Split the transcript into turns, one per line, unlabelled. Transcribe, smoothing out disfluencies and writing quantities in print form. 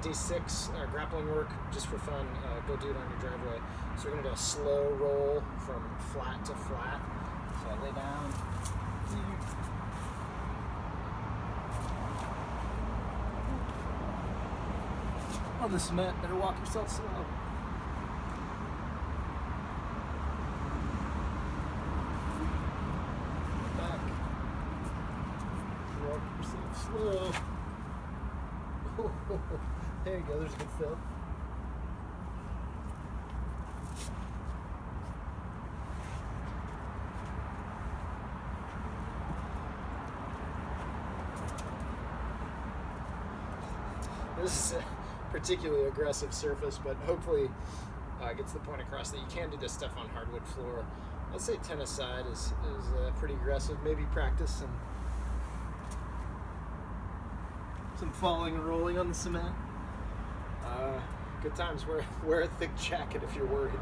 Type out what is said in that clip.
day 6 grappling work just for fun. Go do it on your driveway. So we're going to do a slow roll from flat to flat. So I lay down. On the cement, better walk yourself slow. Back. Walk yourself slow. There you go, there's a good fill. This is a particularly aggressive surface, but hopefully gets the point across that you can do this stuff on hardwood floor. I'd say tennis side is pretty aggressive. Maybe practice some falling and rolling on the cement. Good times. Wear a thick jacket if you're worried.